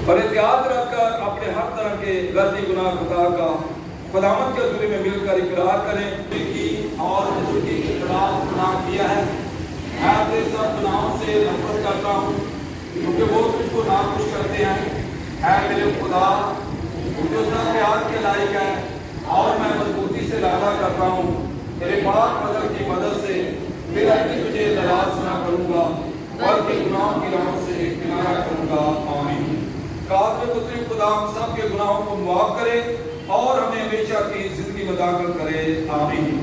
اور احتیاط رکھ کر اپنے ہر طرح کے غلطی گناہ خطا کا خداوند کے حضور میں مل کر اقرار کریں کہ اور بزرگی کے خلاف گناہ کیا ہے، میں اپنے سب گناہوں سے نفرت کرتا ہوں کیونکہ وہ تجھ کو ناخوش کرتے ہیں۔ اے میرے خدا جو سب پیار کے لائق ہے اور میں مضبوطی سے ارادہ کرتا ہوں تیرے پاک قدر کی مدد سے پھر ابھی تجھے دراز نہ کروں گا بلکہ گناہوں کی راہوں سے کنارہ کروں گا۔ آمین۔ کاف میں پتری خدا ہم سب کے گناہوں کو معاف کرے اور ہمیں ہمیشہ کی زندگی میں داخل کرے۔ آمین۔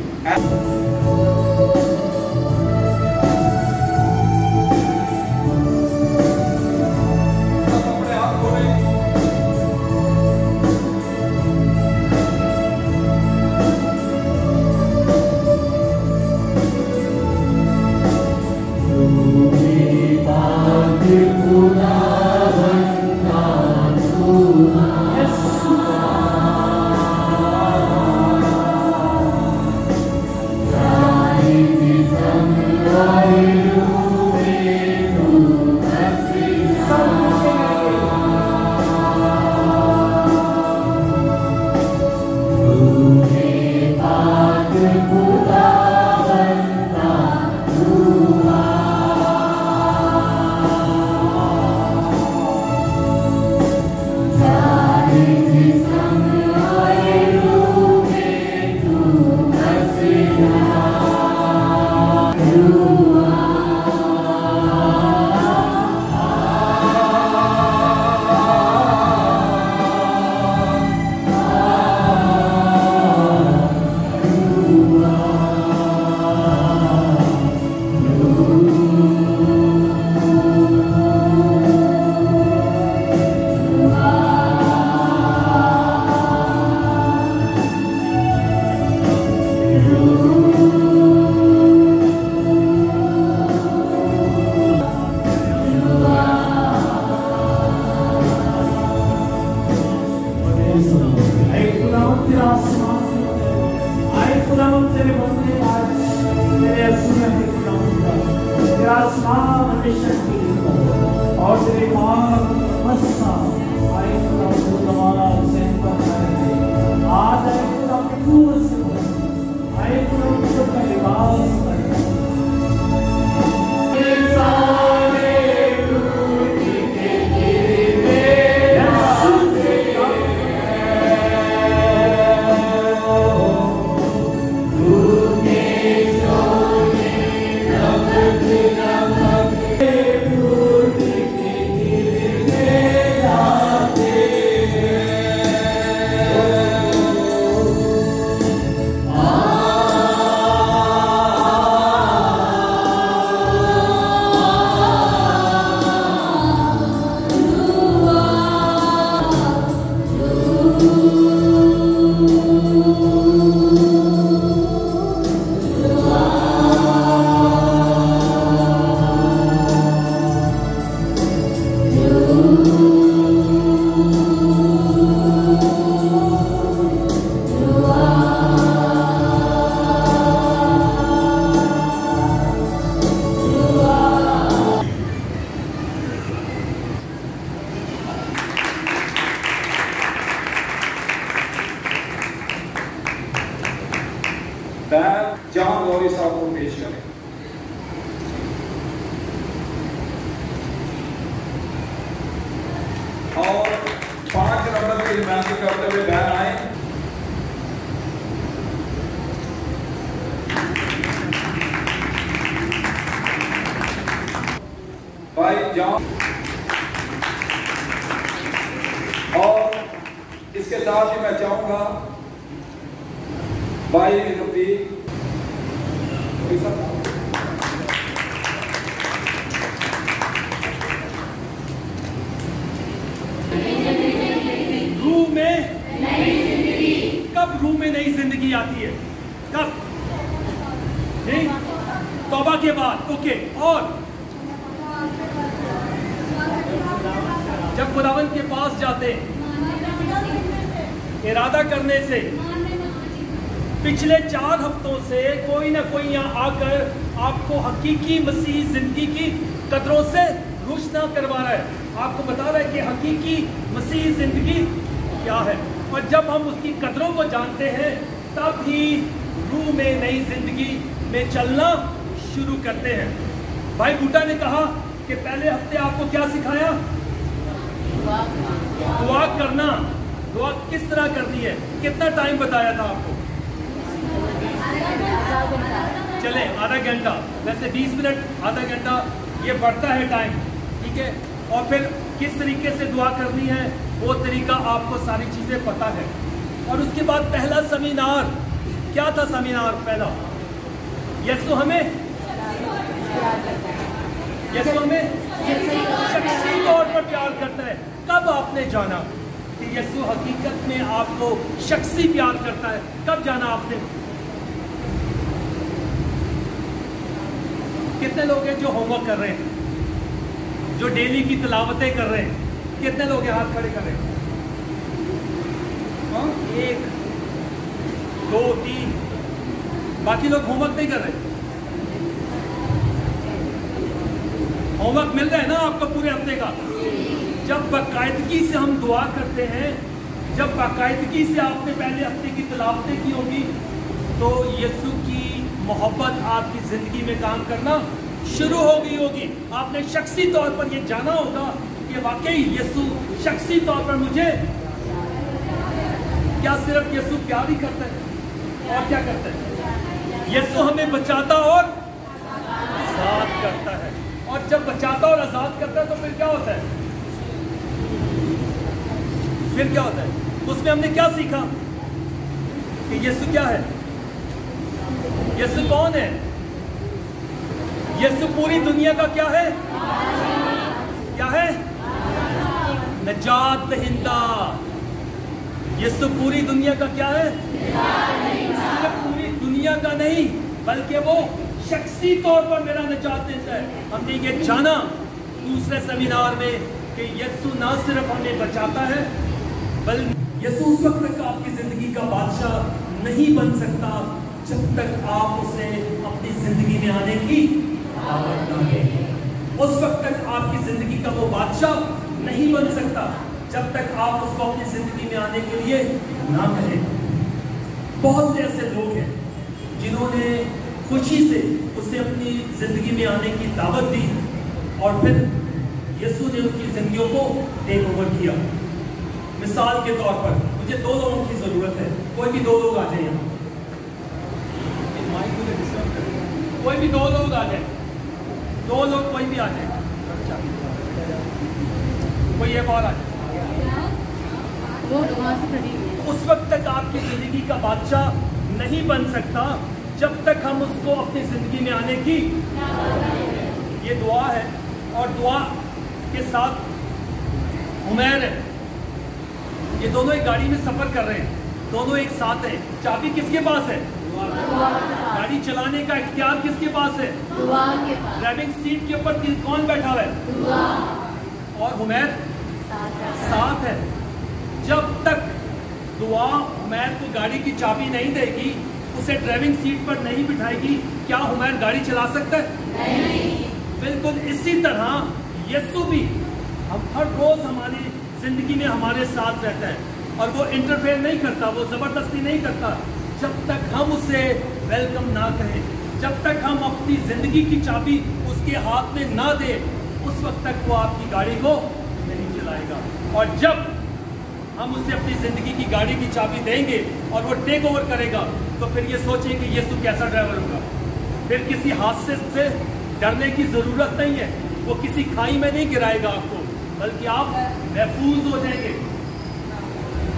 جہاں گوری صاحب کو پیش کریں۔ اور 5 نمبر کی نمائندگی کرتے ہوئے بہن آئے۔ بھائی جان اور اس کے ساتھ ہی میں چاہوں گا بھائی رفیق روح میں نئی زندگی، کب روح میں نئی زندگی آتی ہے؟ کب؟ نہیں توبہ کے بعد، اوکے، اور جب خداوند کے پاس جاتے ہیں ارادہ کرنے سے، پچھلے 4 ہفتوں سے کوئی نہ کوئی یہاں آ کر آپ کو حقیقی مسیحی زندگی کی قدروں سے खुश ना करवा रहा है, आपको बता रहा है कि हकीकी मसीह जिंदगी क्या है। और जब हम उसकी कदरों को जानते हैं तब ही रूह में नई जिंदगी में चलना शुरू करते हैं। भाई बूटा ने कहा कि पहले हफ्ते आपको क्या सिखाया? दुआ करना। दुआ किस तरह करनी है, कितना टाइम बताया था आपको? चले आधा घंटा, वैसे 20 मिनट आधा घंटा ये बढ़ता है टाइम, ठीक है। और फिर किस तरीके से दुआ करनी है वो तरीका आपको सारी चीज़ें पता है। और उसके बाद पहला सेमिनार क्या था? सेमिनार पहला, यीशु हमें शख्सी तौर पर प्यार करता है। कब आपने जाना कि यीशु हकीकत में आपको शख्सी प्यार करता है? कब जाना आपने? कितने लोग हैं जो होमवर्क कर रहे हैं, जो डेली की तिलावतें कर रहे हैं? कितने लोग हैं? हाथ खड़े कर रहे हैं। 1 2 3, बाकी लोग होमवर्क नहीं कर रहे। होमवर्क मिल रहा है ना आपको पूरे हफ्ते का? जब बाकायदगी से हम दुआ करते हैं, जब बाकायदगी से आपने पहले हफ्ते की तिलावतें की होगी, तो यीशु की मोहब्बत आपकी ज़िंदगी में काम करना शुरू हो गई होगी। आपने शख्सी तौर पर ये जाना होगा कि वाकई यीशु शख्सी तौर पर मुझे, क्या सिर्फ यीशु प्यार ही करता है और क्या करता है? यीशु हमें बचाता और आज़ाद करता है। और जब बचाता और आज़ाद करता है तो फिर क्या होता है? फिर क्या होता है? उसमें हमने क्या सीखा कि यीशु क्या है? यीशु कौन है? यीशु पूरी दुनिया का क्या है? क्या है? नजात दहिंदा। यीशु पूरी दुनिया का क्या है? सिर्फ पूरी दुनिया का नहीं, बल्कि वो शख्सी तौर पर मेरा निजात देता है। हमने ये जाना दूसरे सेमिनार में कि यीशु ना सिर्फ हमें बचाता है, बल्कि यीशु उस वक्त तक आपकी जिंदगी का बादशाह नहीं बन सकता जब तक आप उसे अपनी जिंदगी में आने की दावत न दें। उस वक्त तक आपकी जिंदगी का वो बादशाह नहीं बन सकता जब तक आप उसको अपनी जिंदगी में आने के लिए ना कहें। बहुत से ऐसे लोग हैं जिन्होंने खुशी से उसे अपनी जिंदगी में आने की दावत दी और फिर यीशु ने उनकी जिंदगियों को टेक ओवर किया। मिसाल के तौर पर मुझे 2 लोगों की जरूरत है, कोई भी 2 लोग आ जाए यहाँ, कोई भी 2 लोग आ जाए, 2 लोग कोई भी आ जाए, कोई एक और आ जाए। उस वक्त तक आपकी जिंदगी का बादशाह नहीं बन सकता जब तक हम उसको अपनी जिंदगी में आने की, ये दुआ है। और दुआ के साथ उमैर है, ये दोनों एक गाड़ी में सफर कर रहे हैं, दोनों एक साथ हैं। चाबी किसके पास है? गाड़ी चलाने का इख्तियार किसके पास है? ड्राइविंग सीट के ऊपर कौन बैठा हुआ है? और उमैर साथ है। जब तक दुआ उमैर को गाड़ी की चाबी नहीं देगी, उसे ड्राइविंग सीट पर नहीं बिठाएगी, क्या उमैर गाड़ी चला सकता है? नहीं। बिल्कुल इसी तरह यीशु भी हम हर रोज हमारी जिंदगी में हमारे साथ रहता है और वो इंटरफेयर नहीं करता, वो जबरदस्ती नहीं करता। जब तक हम उसे वेलकम ना कहें, जब तक हम अपनी जिंदगी की चाबी उसके हाथ में ना दे, उस वक्त तक वो आपकी गाड़ी को नहीं चलाएगा। और जब हम उसे अपनी जिंदगी की गाड़ी की चाबी देंगे और वो टेक ओवर करेगा, तो फिर ये सोचें कि यीशु कैसा ड्राइवर होगा। फिर किसी हादसे से डरने की जरूरत नहीं है, वो किसी खाई में नहीं गिराएगा आपको, बल्कि आप महफूज हो जाएंगे।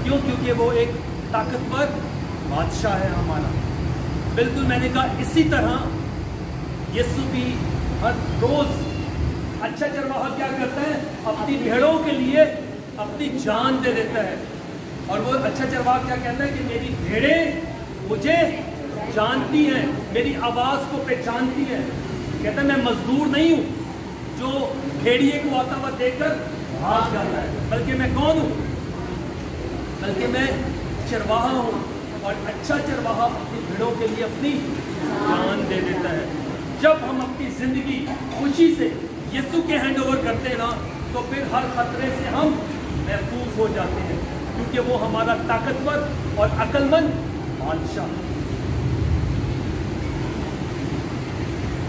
क्यों? क्योंकि वो एक ताकतवर बादशाह है हमारा। बिल्कुल मैंने कहा इसी तरह यीशु भी हर रोज अच्छा चरवाहा क्या करता है? अपनी भेड़ों के लिए अपनी जान दे देता है। और वो अच्छा चरवाहा क्या कहता है कि मेरी भेड़ें मुझे जानती हैं, मेरी आवाज़ को पहचानती हैं। कहता है मैं मजदूर नहीं हूँ जो भेड़िए को आता हुआ देखकर भाग जाता है, बल्कि मैं कौन हूँ? बल्कि मैं चरवाहा हूँ। और अच्छा चरवाहा अपनी भेड़ों के लिए अपनी जान दे देता है। जब हम अपनी जिंदगी खुशी से यीशु के हैंड ओवर करते हैं ना, तो फिर हर खतरे से हम महफूज हो जाते हैं, क्योंकि वो हमारा ताकतवर और अक्लमंद बादशाह।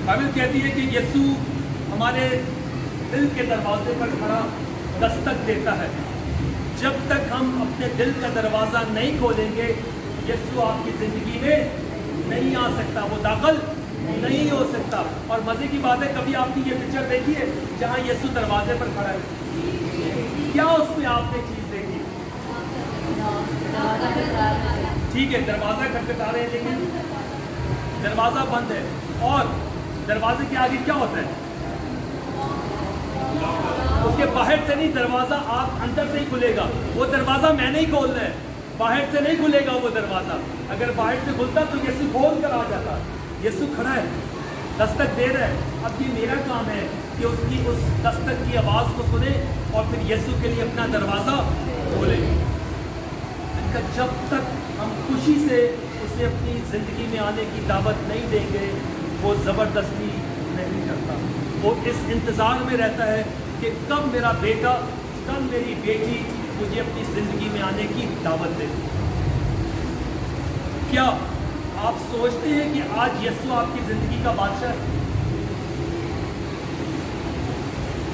बाइबल कहती है कि यीशु हमारे दिल के दरवाजे पर खड़ा दस्तक देता है। जब तक हम अपने दिल का दरवाज़ा नहीं खोलेंगे, यीशु आपकी ज़िंदगी में नहीं आ सकता, वो दाखिल नहीं हो सकता। और मज़े की बात है, कभी आपने ये पिक्चर देखी है जहाँ यीशु दरवाजे पर खड़ा है? क्या उसमें आपने चीज़ देखी? ठीक है, दरवाज़ा खटखटा रहे हैं, लेकिन दरवाज़ा बंद है, और दरवाजे के आगे क्या होता है? उसके बाहर से नहीं, दरवाज़ा आप अंदर से ही खुलेगा। वो दरवाज़ा मैंने ही खोलना है, बाहर से नहीं खुलेगा वो दरवाज़ा। अगर बाहर से खुलता तो यीशु खोल कर आ जाता। यीशु खड़ा है, दस्तक दे रहा है। अब ये मेरा काम है कि उसकी उस दस्तक की आवाज़ को सुने और फिर यीशु के लिए अपना दरवाज़ा खोले। जब तक हम खुशी से उसे अपनी ज़िंदगी में आने की दावत नहीं देंगे, वो ज़बरदस्ती नहीं करता। वो इस इंतज़ार में रहता है कि कब मेरा बेटा, कब मेरी बेटी मुझे अपनी ज़िंदगी में आने की दावत दे। क्या आप सोचते हैं कि आज यीशु आपकी ज़िंदगी का बादशाह है?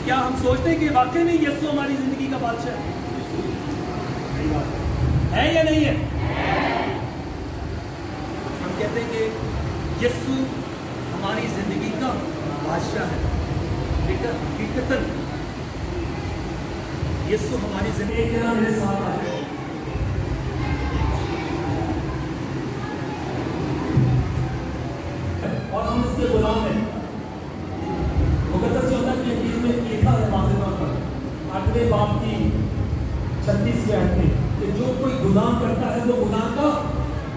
क्या हम सोचते हैं कि वाकई में यीशु हमारी ज़िंदगी का बादशाह है या नहीं है? हम कहते हैं कि यीशु हमारी ज़िंदगी का बादशाह है, लेकिन यीशु हमारी ज़िंदगी के नाम मेरे साथ आ जाए। और हम इसके गुलाम हैं। मुकद्दस यूहन्ना की इंजील में लिखा है वाज़ेह तौर पर 8वें बाब की 36वें आयत में कि जो कोई गुनाह करता है वो गुनाह का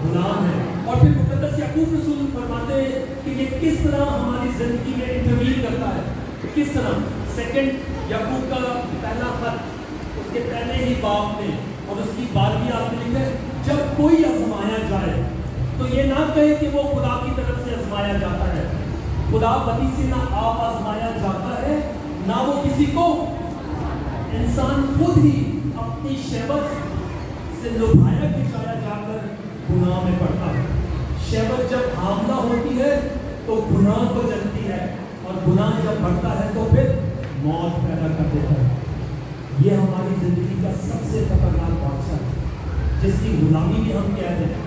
गुलाम है। और फिर मुकद्दस याकूब रसूल फरमाते हैं कि ये किस तरह हमारी ज़िंदगी में इंटरवीन करता है, किस तरह। सेकंड याकूब का पहला खत, उसके पहले ही बाब में और उसकी 12वीं आयत में लिखा है, जब कोई आजमाया जाए तो ये ना कहे कि वो खुदा की तरफ से आजमाया जाता है। खुदा बदी से ना आप आजमाया जाता है, ना वो किसी को। इंसान खुद ही अपनी शहवत से लुभाया खिंचाया जाकर गुनाह में पड़ता है। शहवत जब हामला होती है तो गुनाह को जलती है, और गुनाह जब बढ़ता है तो फिर मौत पैदा कर देता है। ये हमारी जिंदगी का सबसे खतरनाक बादशाह है, जिसकी गुलामी भी हम कहते हैं।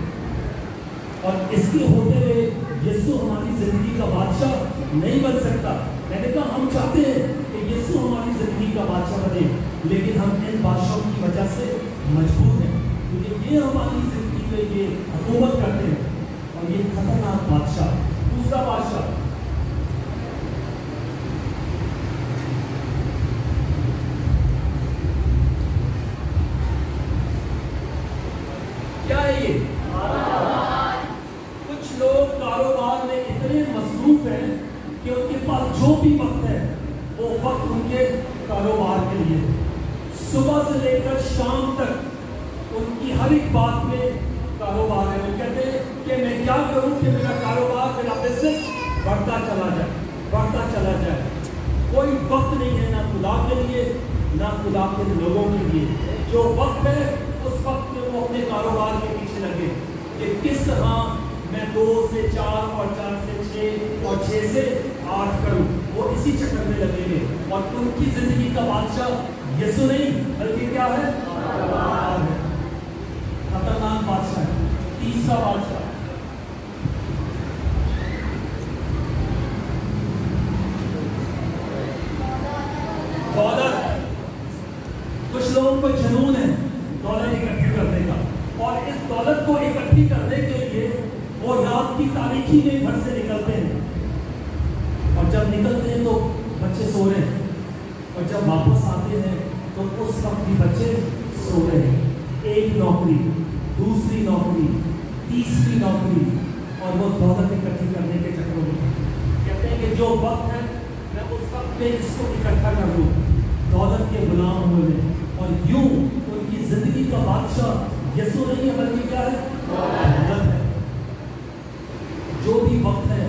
और इसके होते हुए यीशु हमारी जिंदगी का बादशाह नहीं बन सकता। मैंने कहा हम चाहते हैं कि यीशु हमारी जिंदगी का बादशाह बने, लेकिन हम इन बादशाहों की वजह से मजबूर हैं, क्योंकि ये हमारी जिंदगी पे ये हुकूमत करते हैं, और ये खतरनाक बादशाह। दूसरा बादशाह क्या है? ये कुछ लोग कारोबार में इतने मसरूफ हैं कि उनके पास जो भी वक्त है वो वक्त उनके कारोबार के लिए, सुबह से लेकर शाम तक उनकी हर एक बात में कारोबार है। वो कहते हैं कि मैं क्या करूं कि मेरा कारोबार, मेरा बिजनेस बढ़ता चला जाए, बढ़ता चला जाए। कोई वक्त नहीं है ना खुदा के लिए, ना खुदा के लोगों के लिए। जो वक्त है उस वक्त में वो अपने कारोबार के पीछे लगे कि किस तरह मैं 2 से 4 और 4 से 6 और 6 से 8 करूं। वो इसी चक्कर में लगेंगे, और उनकी जिंदगी का बादशाह यीशु नहीं बल्कि क्या है? खतरनाक बादशाह है। तीसरा बादशाह दौलत। कुछ लोगों को जुनून है दौलत इकट्ठी करने का, और इस दौलत को इकट्ठी करने के लिए वो रात की तारीखी में घर से निकलते हैं, और जब निकलते हैं तो बच्चे सो रहे हैं, और जब वापस आते हैं तो उस वक्त भी बच्चे सो रहे हैं। एक नौकरी, दूसरी नौकरी, तीसरी नौकरी, और वो दौलत इकट्ठी करने के चक्कर में कहते हैं कि जो वक्त है मैं उस वक्त में इसको इकट्ठा कर लूँ, दौलत के गुलाम होने। और यूं उनकी जिंदगी का बादशाह यीशु नहीं है बल्कि क्या है? दौलत है। जो भी वक्त है,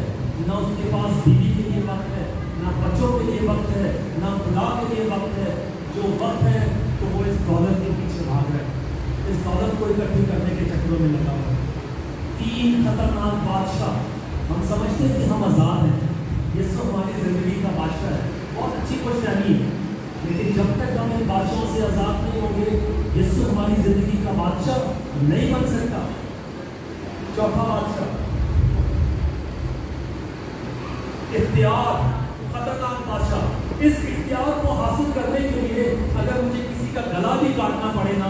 ना उसके पास बीवी के लिए वक्त है, ना बच्चों के लिए वक्त है, के लिए वक्त है, जो वक्त है तो वो इस दौलत के पीछे भाग रहा है, इस दौलत को इकट्ठी करने के चक्रों में लगा हुआ है। 3 खतरनाक बादशाह। हम समझते हैं कि हम आज़ाद हैं, यीशु हमारी ज़िंदगी का बादशाह है, बहुत अच्छी खुशहाली है, लेकिन जब तक हम इन बादशाहों से आज़ाद नहीं होंगे, यीशु हमारी ज़िंदगी का बादशाह नहीं बन सकता। चौथा बादशाह, इख्तियार, खतरनाक बादशाह। इस इख्तियार को हासिल करने के लिए अगर मुझे किसी का गला भी काटना पड़े ना,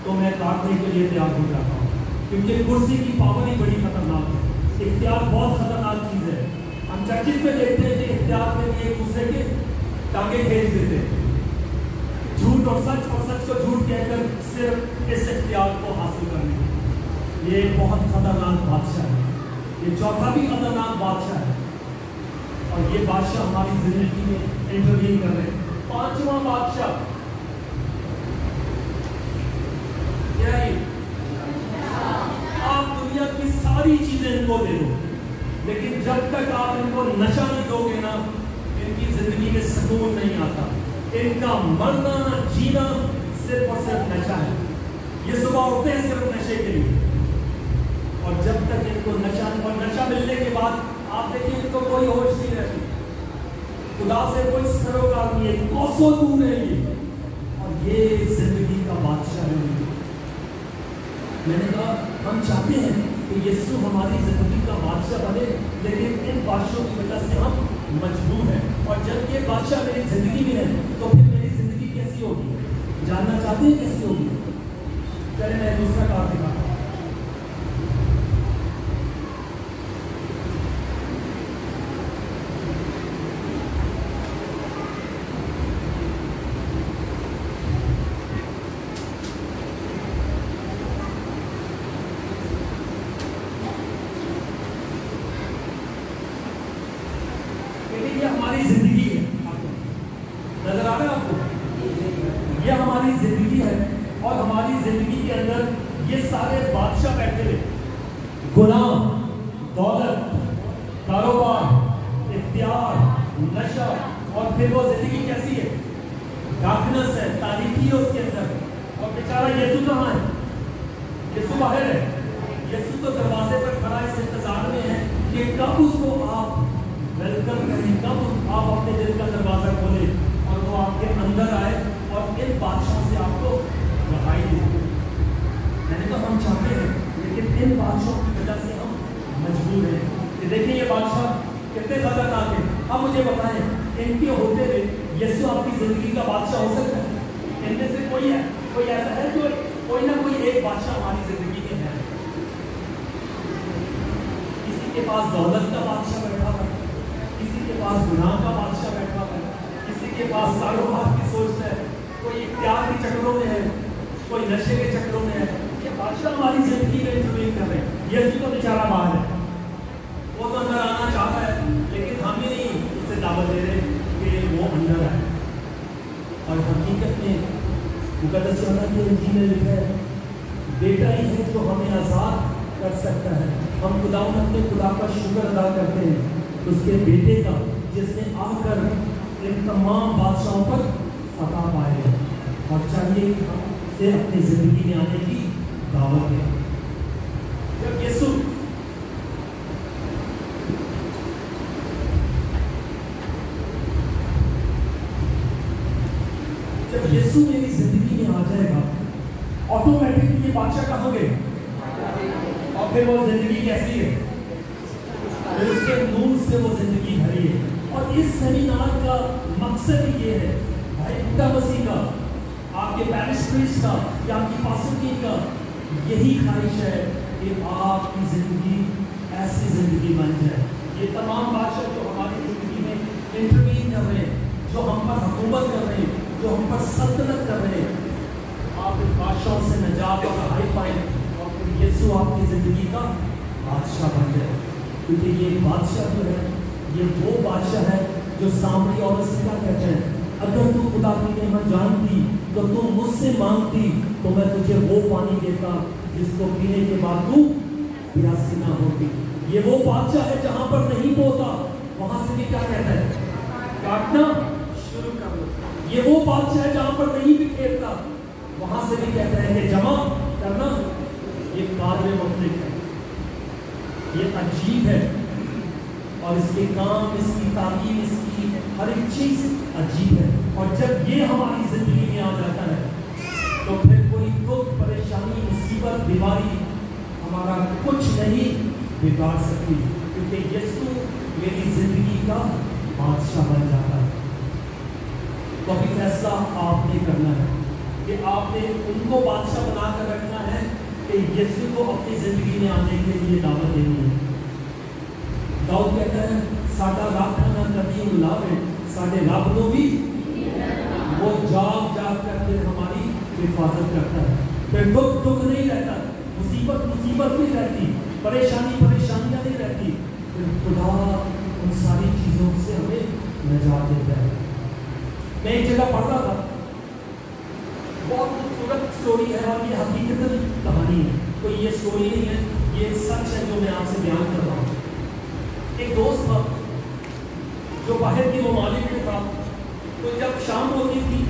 तो मैं काटने के लिए तैयार हो जाता हूँ, क्योंकि कुर्सी की पावर ही बड़ी खतरनाक है। इख्तियार बहुत खतरनाक चीज़ है। हम चर्चित में देखते हैं कि इख्तियार में भी एक दूसरे के टांगे खींच देते हैं, झूठ और सच को झूठ कहकर सिर्फ इस इख्तियार को हासिल करने के। ये बहुत खतरनाक बादशाह है। ये चौथा भी खतरनाक बादशाह है, और ये बादशाह हमारी जिंदगी में इंटरवीन कर रहे हैं। 5वां बादशाह, आप दुनिया की सारी चीजें इनको दे दो, लेकिन जब तक आप इनको नशा नहीं दोगे ना, इनकी जिंदगी में सुकून नहीं आता। इनका मरना जीना सिर्फ और सिर्फ नशा है। ये सुबह उठते हैं सिर्फ नशे के लिए, और जब तक इनको नशा मिलने के बाद आप देखिए इनको कोई होश नहीं रहती, खुदा से कोई सरोकार नहीं है, कोसों दूर है ये, और ये जिंदगी का बादशाह है। मैंने कहा हम चाहते हैं कि यीशु हमारी जिंदगी का बादशाह बने, लेकिन इन बादशाहों की वजह से हम मजबूर हैं, और जब ये बादशाह मेरी जिंदगी में है तो फिर मेरी जिंदगी कैसी होगी? जानना चाहते हैं कैसी होगी? चलिए मैं दूसरा कार्ड दिखाता हूं। हमारी जिंदगी है, नजर आ रहा है आपको? ये हमारी जिंदगी है, और हमारी जिंदगी के अंदर ये सारे बादशाह बैठे हुए, गुलाम, दौलत, कारोबार, इख्तियार, नशा, और फिर वो जिंदगी कैसी है? डार्कनेस है, तारीकी है उसके अंदर। और बेचारा यीशु कहाँ है? यीशु बाहर है। यीशु तो दरवाजे पर खड़ा इस इंतजार में है कि कब उसको आप वेलकम करें, कब आप अपने दिल का दरवाजा खोलें और वो आपके अंदर आए और इन बादशाहों से आपको रहाई दे। मैंने तो हम चाहते हैं, लेकिन इन बादशाहों की वजह से हम मजबूर हैं। ये देखिए ये बादशाह कितने खतरनाक हैं। अब मुझे बताएं, इनके होते हुए यीशु आपकी जिंदगी का बादशाह हो सकता है? इनमें से कोई है, कोई ऐसा है जो कोई ना कोई एक बादशाह हमारी जिंदगी में है? किसी के पास दौलत का बादशाह बैठा हुआ है, किसी के पास गुनाह का बादशाह बैठा हुआ है, किसी के पास कारोबार की सोच है, कोई इख्तियार के चक्रों में है, कोई नशे के चक्रों में है। ये बादशाह हमारी जिंदगी में इंटरवीन कर रहे हैं। यीशु तो बेचारा बाहर है, वो तो अंदर आना चाहता है, लेकिन हम ही नहीं उससे दावत दे रहे कि वो अंदर आए। और हकीकत में मुकद्दस यूहन्ना की इंजील में लिखा है, बेटा ही है जो हमें आज़ाद कर सकता है। हम खुदावंद अपने खुदा का शुक्र अदा करते हैं उसके बेटे का, जिसने आकर इन तमाम बादशाहों पर फतह पाए हैं, और चाहिए कि हम से अपनी जिंदगी में आने की दावत दें। जब यीशु मेरी जिंदगी में आ जाएगा, ऑटोमेटिकली ये बादशाह कहाँ गए? और फिर वो जिंदगी कैसी है? फिर उसके नूर से वो जिंदगी भरी है। और इस सेमिनार का मकसद ही ये है, भाई खुदा मसीह का, आपके पैरिश प्रीस्ट का या आपकी पासुकी का यही ख्वाहिश है कि आपकी जिंदगी ऐसी जिंदगी बन जाए। ये तमाम बादशाह जो हमारी जिंदगी में इंटरवीन कर रहे हैं, जो हम पर हुकूमत कर रहे हैं, जो हम पर सल्तनत कर रहे हैं, आप इन बादशाहों से निजात और रहाई पाएं, और फिर यीशु आपकी जिंदगी का बादशाह बन जाए। क्योंकि ये बादशाह जो है, ये वो बादशाह है जो सामरी औरत से क्या कहते हैं, अगर तू खुदा की नेमत जानती तो तू मुझसे मांगती तो मैं तुझे वो पानी देता जिसको पीने के बाद तू प्यासी ना होती। ये वो बादशाह है जहां पर नहीं बोता, वहां से भी क्या कहता है, काटना शुरू कर लो। ये वो बादशाह है जहां पर नहीं भी खेलता, वहां से भी कहता है कि जमा करना, ये कार्य मुतलिक है, ये अजीब है, और इसके काम, इसकी तालीम, इसकी हर एक चीज अजीब है। और जब ये हमारी जिंदगी में आ जाता है तो फिर कोई दुख, परेशानी, मुसीबत, बीमारी हमारा कुछ नहीं बिगाड़ सकती, क्योंकि यीशु मेरी जिंदगी का बादशाह बन जाता है। तो अभी फैसला आपने करना है कि आपने उनको बादशाह बनाकर रखना है कि यीशु को अपनी जिंदगी में आने के लिए दावत देनी है। दाऊद कहता है साडा रब ना कभी लावे, साडे रब को भी वो जाग जाग करके हमारी हिफाजत करता है। फिर दुख नहीं रहता, मुसीबत नहीं रहती, परेशानियां नहीं रहती, फिर खुदा उन सारी चीज़ों से हमें निजात देता है। मैं एक जगह पढ़ रहा था, बहुत खूबसूरत स्टोरी है और ये हकीकतन कहानी है, तो ये स्टोरी नहीं है, ये सच है जो मैं आपसे बयान कर रहा हूँ। एक दोस्त था जो बाहर की ममालिक में था, तो जब शाम होती थी,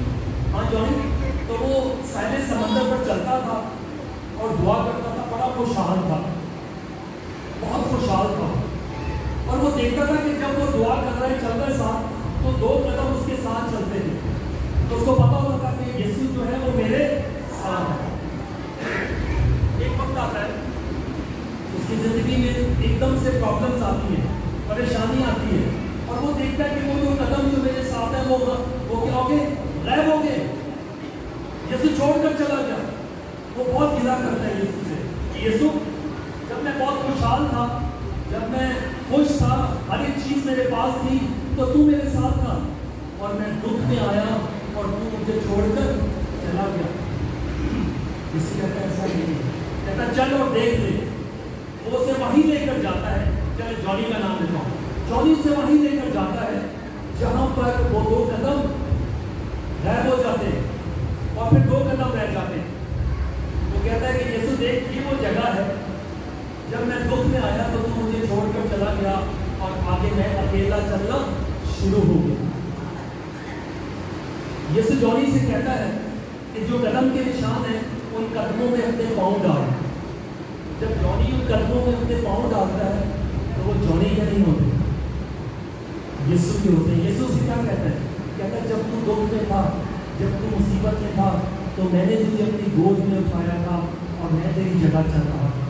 हाँ जॉनी, तो वो साहिल समंदर पर चलता था और दुआ करता था, बड़ा खुशहाल था, बहुत खुशहाल था। और वो देखता था कि जब वो दुआ कर रहा है, चल रहा है साथ, तो 2 कदम उसके साथ चलते थे, तो उसको पता होता था कि यीशु जो है वो मेरे साथ है। एक वक्त आता है उसकी जिंदगी में एकदम से प्रॉब्लम्स आती है, परेशानी आती है, और वो देखता है कि वो 2 कदम जो मेरे साथ है वो क्या हो गए, गायब हो गए, यीशु छोड़कर चला गया। वो बहुत गिला करता है यीशु से कि यीशु, जब मैं बहुत खुशहाल था, जब मैं खुश था, हर एक चीज मेरे पास थी, तो तू मेरे साथ था, और मैं दुख में आया और तू मुझे छोड़कर चला गया। यीशु कहता है ऐसा नहीं, कहता चल और देख ले। वो उसे वहीं लेकर जाता है, चल जॉनी का नाम लेता हूँ, जॉनी उसे वहीं लेकर जाता है जहां पर वो 2 कदम गायब हो जाते हैं और फिर 2 कदम रह जाते हैं। वो कहता है कि यीशु देख, ये वो जगह है जब मैं दुख में आया तो तू मुझे छोड़कर चला गया और आगे मैं अकेला चलना शुरू हो गया। यीशु जॉनी से कहता है कि जो कदम के निशान है उन कदमों में अपने पाँव डाल। जब जॉनी उन कदमों में अपने पाँव डालता है तो वो जॉनी के नहीं होते, यीशु के होते हैं। यीशु से क्या कहता है? कहता है जब तू दुख में था, जब तू मुसीबत में था, तो मैंने तुझे अपनी गोद में उठाया था और मैं तेरी जगह चल रहा था।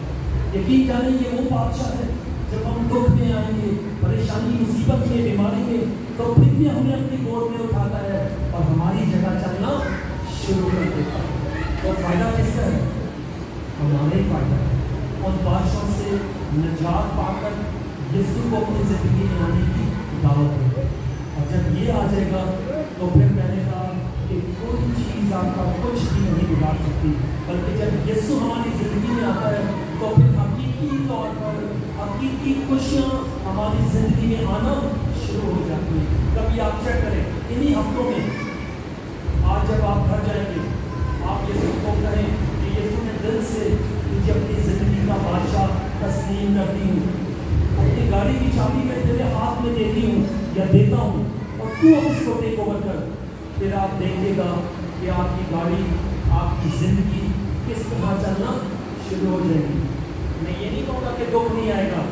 यकीन जाने ये वो बादशाह है, जब हम दुख में आएंगे, परेशानी, मुसीबत में, बीमारी में, तो फिर भी हमें अपनी गोद में उठाता है और हमारी जगह चलना शुरू कर देता है। तो फायदा किसका है? हमारा ही फायदा है। उन बादशाहों से निजात पाकर यीशु को अपनी जिंदगी में आने की दावत है। और जब ये आ जाएगा तो फिर मैंने कहा कि कोई चीज़ आपका कुछ भी नहीं बिगाड़ सकती, बल्कि जब यीशु हमारी जिंदगी में आता है तो फिर हकीकी तौर पर हकीकी खुशियाँ हमारी जिंदगी में आना शुरू हो जाती है। कभी आप चेक करें, इन्हीं हफ्तों में आज जब आप घर जाएंगे, आप यीशु को कहें कि यीशु ने दिल से तुझे अपनी जिंदगी का बादशाह तस्लीम करती हूँ, अपनी गाड़ी की चाबी मैं तेरे हाथ में देती हूँ या देता हूँ, और तू अब उसको टेक ओवर कर। फिर आप देखिएगा कि आपकी गाड़ी, आपकी जिंदगी किस तरह चलना शुरू हो जाएगी। मैं ये नहीं कहूँगा कि दुख नहीं आएगा,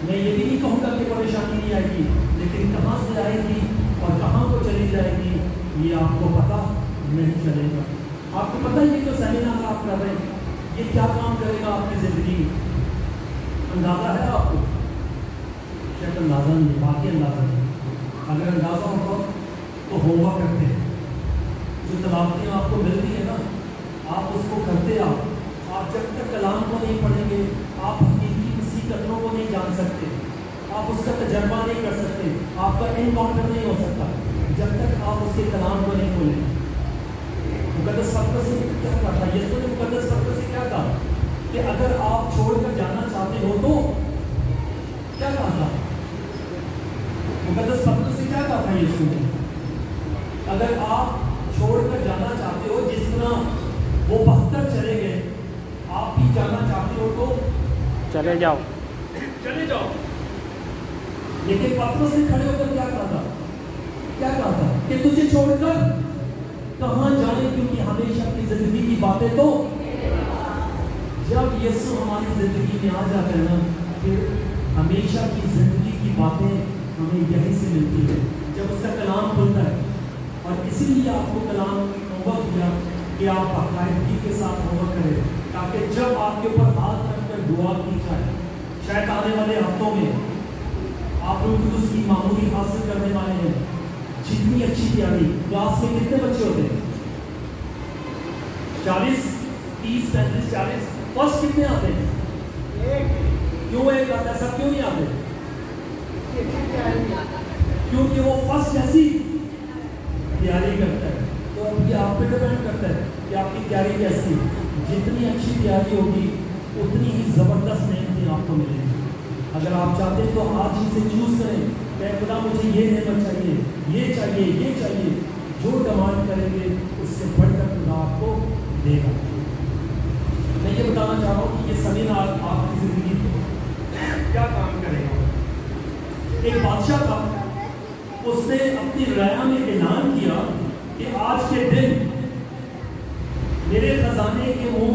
मैं ये भी नहीं कहूँगा कि परेशानी नहीं आएगी, लेकिन कहाँ से आएगी और कहाँ को चली जाएगी ये आपको पता नहीं चलेगा। आपको पता ही जो सेमिनार आप कर रहे हैं ये क्या काम करेगा आपकी जिंदगी में? अंदाजा है आपको? शायद अंदाजा नहीं, बाकी अंदाजा नहीं। अगर अंदाजा होगा तो होमवर्क करते हैं, जो तलावतें आपको मिलती है ना, आप उसको करते आप जब तक कलाम को नहीं पढ़ेंगे आप हकीकी किसी कदरों को नहीं जान सकते, आप उसका तजर्बा नहीं कर सकते, आपका एनकाउंटर नहीं हो सकता जब तक आप उसके कलाम को नहीं खोलेंगे। मुकद्दस पत्र से क्या कहा था? यीशु ने मुकद्दस पत्र से क्या कहा कि अगर आप छोड़कर जाना चाहते हो तो क्या कहा था? मुकद्दस पत्र से क्या कहा था यीशु ने? अगर आप छोड़कर जाना चाहते हो, जिस तरह वो 72 चले गए, आप भी जाना चाहते हो तो चले जाओ, चले जाओ। लेकिन पत्र से खड़े होकर क्या कहा था? क्या कहा था? कि तुझे छोड़कर कहां जाएं, क्योंकि हमेशा की जिंदगी की बातें तो जब यीशु हमारी जिंदगी में आ जाते हैं ना, फिर हमेशा की जिंदगी की बातें हमें यहीं से मिलती है, जब उसका कलाम खुलता है। और इसीलिए आपको कलाम होमवर्क दिया कि आप बाकायदगी के साथ होमवर्क करें, ताकि जब आपके ऊपर हाथ रखकर दुआ की जाए, शायद आने वाले हफ्तों में आप लोग उसकी मामूली हासिल करने वाले हैं। जितनी अच्छी तैयारी, क्लास में कितने बच्चे होते हैं? 40, 30, 35, 40। फर्स्ट कितने आते हैं? क्यों एक आता है? सब क्यों नहीं आते? क्योंकि वो फर्स्ट जैसी तैयारी करता है। तो अब ये आप पे डिपेंड करता है कि आपकी तैयारी कैसी। जितनी अच्छी तैयारी होगी उतनी ही जबरदस्त मेहनत आपको मिलेगी। अगर आप चाहते हैं तो आज ही से चूज करें कि खुदा मुझे ये नेमत चाहिए, ये चाहिए, ये चाहिए। जो डिमांड करेंगे उससे बढ़कर खुदा आपको देगा। मैं ये बताना चाह रहा हूँ कि ये सेमिनार आपकी जिंदगी में क्या काम करेगा। एक बादशाह था, उसने अपनी राया में ऐलान किया कि आज के दिन मेरे खजाने के मुंह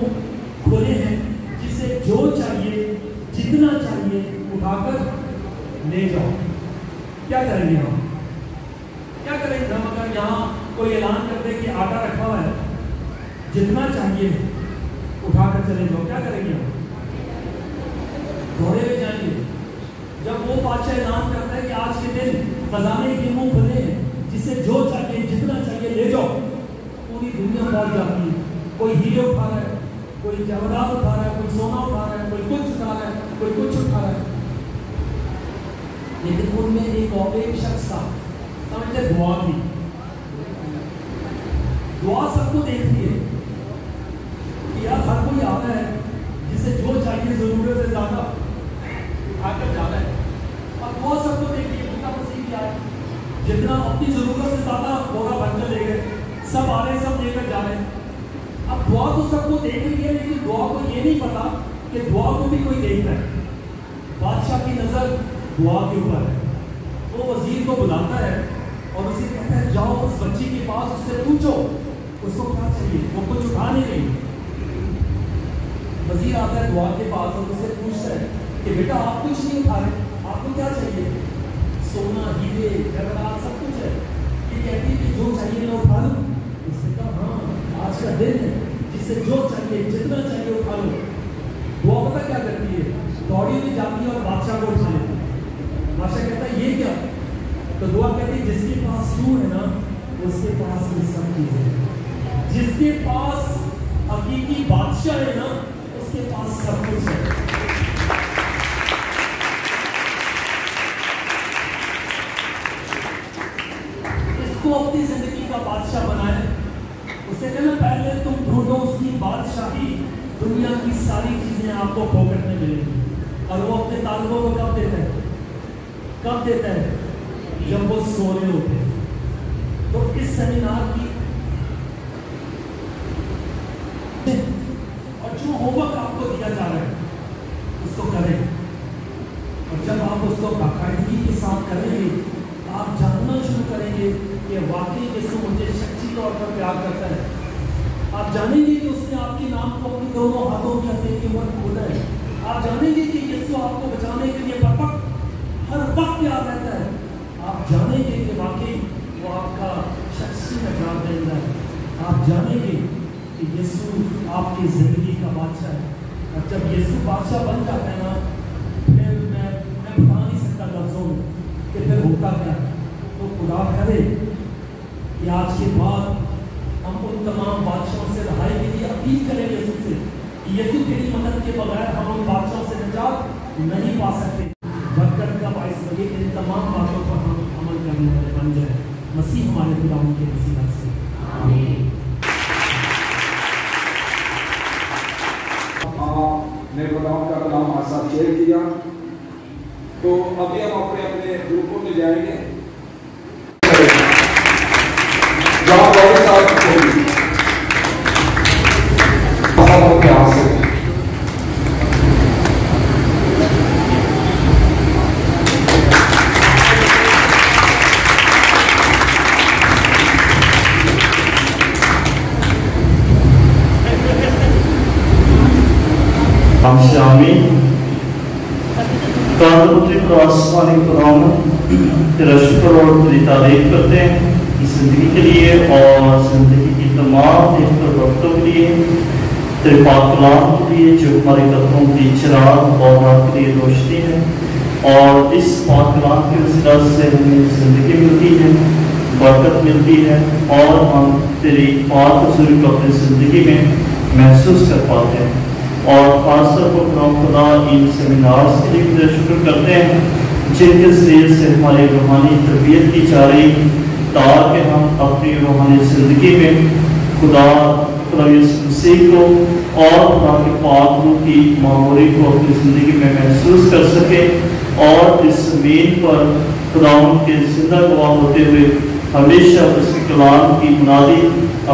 खुले हैं, जिसे जो चाहिए, जितना चाहिए उठाकर ले जाओ। क्या करेंगे हम? क्या करेंगे हम अगर यहाँ कोई ऐलान कर दे कि आटा रखा हुआ है, जितना चाहिए उठाकर चले जाओ? क्या करेंगे हम? घोड़े में जाएंगे। जब वो बादशाह ऐलान करता है कि आज के दिन खजाने के मुंह खुले हैं, जिसे जो चाहिए, जितना चाहिए ले जाओ, पूरी दुनिया पहुंच जाती है। कोई हीरे उठा रहा है, कोई जवाहरात उठा रहा है, कोई सोना उठा रहा है, कोई कुछ उठा रहा है, कोई कुछ उठा रहा है। लेकिन उनमें एक शख्स था, समझते दुआ की। दुआ सबको देखती है कि यार हर कोई आ रहा है जिसे जो चाहिए जरूरत से ज्यादा आकर जाना है। और दुआ सबको देखती है, उनका मसीह क्या है, जितना अपनी जरूरत से ज्यादा बोरा बनकर ले गए, सब आ रहे, सब लेकर जा रहे हैं। अब दुआ तो सबको देख रही है, लेकिन दुआ को ये नहीं पता कि दुआ को भी कोई देख रहा है। बादशाह की नजर दुआ के ऊपर है। वो वजीर को बुलाता है और उसे कहता है जाओ उस बच्ची के पास, उससे पूछो उसको क्या चाहिए, वो कुछ उठा नहीं रही। वजीर आता है दुआ के पास और उससे पूछता है कि बेटा आप कुछ नहीं उठा रहे, आपको क्या चाहिए? सोना, हीरे, जवाहरात सब कुछ है। ये कहती है कि जो चाहिए मैं उठा लूं। उसने कहा हाँ आज का दिन है, जिसे जो चाहिए, जितना चाहिए उठा लो। दुआ पता क्या करती है? दौड़ी भी जाती है और बादशाह को उठा लेती है। बादशाह कहता है ये क्या? तो दुआ कहती है जिसके पास तू है ना, उसके पास ये सब चीजें हैं। जिसके पास हकीकी बादशाह है ना, उसके पास सब कुछ है। इसको अपनी जिंदगी का बादशाह बनाए। उसे कहना पहले तुम ढूंढो उसकी बादशाही, दुनिया की सारी चीजें आपको भोगने मिलेंगी। और वो अपने तालिबों को कब देता है? कब देता है? जब वो सो रहे होते हैं। तो इस सेमिनार की और जो होमवर्क आपको दिया जा रहा है उसको करें। और जब आप उसको बाकायदगी के साथ करेंगे, आप जानना शुरू करेंगे कि वाकई यीशु मुझे सच्ची तौर पर प्यार करता है। आप जानेंगे कि उसने आपके नाम को अपनी दोनों हाथों की हथेली के ऊपर खोला है। आप जानेंगे कि यीशु आपको बचाने के लिए हर वक्त प्यार रहता है। आप जानेंगे कि वाकई वो आपका शख्सी नजात देता है। आप जानेंगे कि यीशु आपकी जिंदगी का बादशाह है। और जब यीशु बादशाह बन जाता है ना, फिर मैं बता नहीं सकता लफ्जों में कि फिर होता क्या। तो खुदा करे कि आज के बाद हम उन तमाम बादशाहों से रहाई के लिए अपील करें यीशु से कि यीशु तेरी मदद के बगैर हम उन बादशाहों से निजात नहीं पा सकते। बरकत का बाइस बने इन तमाम बातों पर हम अमल करने वाले बन जाए। मसीह हमारे खुदा के वसीला से आमीन। ने खुदावंद का कलाम हमारे साथ शेयर किया। तो अभी हम अपने अपने ग्रुपों में जाएंगे। जहाँ बहुत साथ हमसे आमीन। तो आसमानी खुदावन तेरा शुक्र और तेरी तारीफ करते हैं जिंदगी के लिए और जिंदगी की तमाम वक्तों के लिए, तेरे पाक कलाम के लिए जो हमारे कदमों की चिराग और रात के लिए रोशनी है, और इस पाक कलाम के वसीला से हमें जिंदगी मिलती है, बरकत मिलती है, और हम तेरी पाक हज़ूरी को अपनी ज़िंदगी में महसूस कर पाते हैं। और खासतौर पर खुदा इन सेमिनार्स के लिए भी शुक्र करते हैं जिनके जरिए से हमारी रूहानी तरबियत की जा रही, ताकि हम अपनी रूहानी ज़िंदगी में खुदा यीशु मसीह को और खुदा के पाक रूह की मामूरी को अपनी ज़िंदगी में महसूस कर सके, और इस ज़मीन पर खुदा के जिंदा गवाह होते हुए हमेशा उसके कलाम की बुनियादी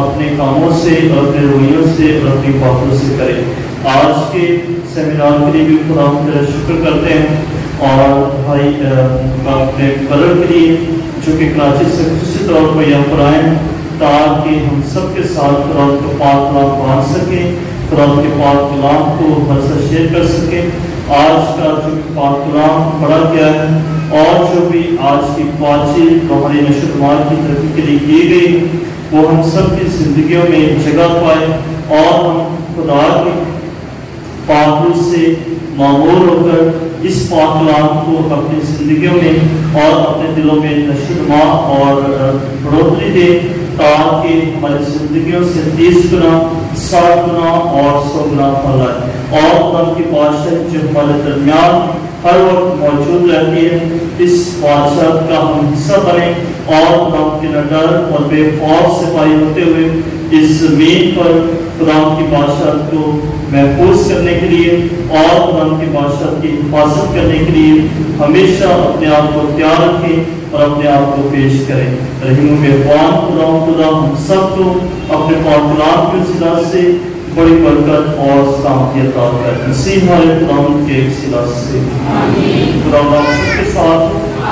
अपने कामों से और अपने रवैयों से और अपनी बातों से करें। आज के सेमिनार के लिए भी खुदा तेरा शुक्र करते हैं, और भाई अपने कलर के लिए जो कि कराची से खुशी तौर पर यहाँ पर आए, ताकि हम सबके साथ खुदा के पाक कलाम बांट सकें, खुदा के पाक कलाम को हर से शेयर कर सकें। आज का जो पाक कलाम पढ़ा गया है और जो भी आज की बातचीत हमारी नशोनुमा की तरक्की के लिए की गई, वो हम सब की जिंदगियों में जगह पाए, और हम खुदा की पाक से मामूर होकर इस पाक कलाम को अपनी जिंदगियों में और अपने दिलों में नशोनुमा और बढ़ोतरी दे, ताकि हमारी जिंदगियों से 30 गुना, 60 गुना और 100 गुना फैलाए, और उनकी बादशाह जो हमारे दरमियान हर वक्त मौजूद रहती है, इस बादशाह का हम हिस्सा बने, और खुदा के डर और बेखौफ सिपाही होते हुए इस जमीन पर खुदा की बादशाह को महफूज करने के लिए और खुदा की बादशाह की हिफाजत करने के लिए हमेशा अपने आप को तैयार रखें और अपने आप को पेश करें। रहीम मेहरबान खुदा हम सबको अपने पाक कलाम के वसीला से बड़ी बरकत और सलामती अता करे, मसीह हमारे खुदा के वसीला से आमीन। खुदा सबके साथ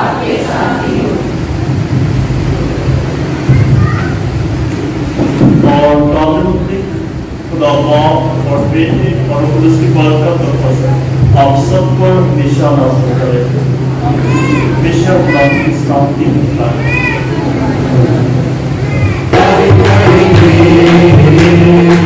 आपके साथ ही हो। और खुदा बाप और बेटे और उसकी बरकत और फजल आप सब पर हमेशा नाज़िल करे, हमेशा खुदा की सलामती मिले। Hallelujah, hallelujah.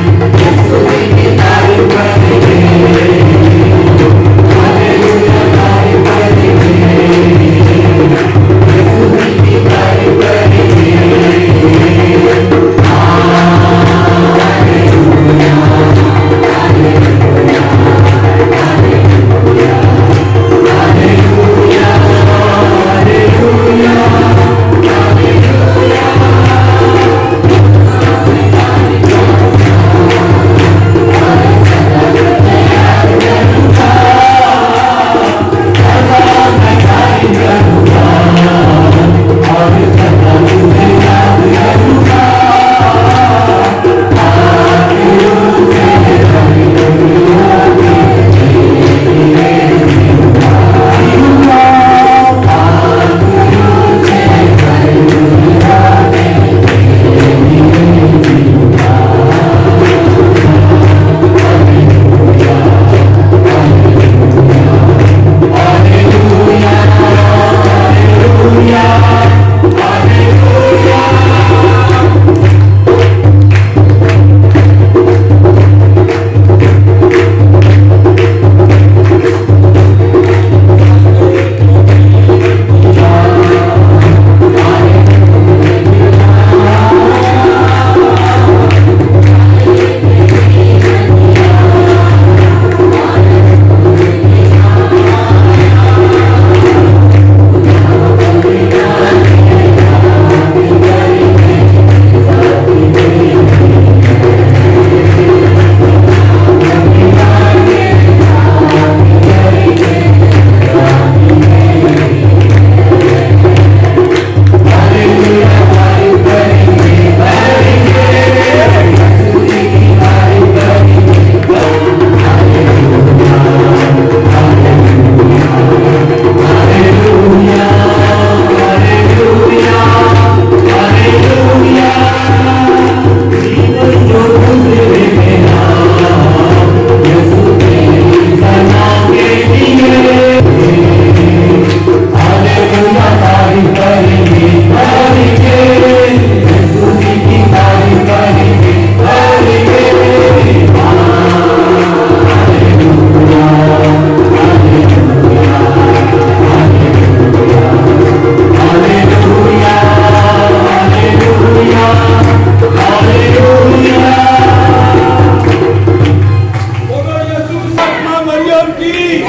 की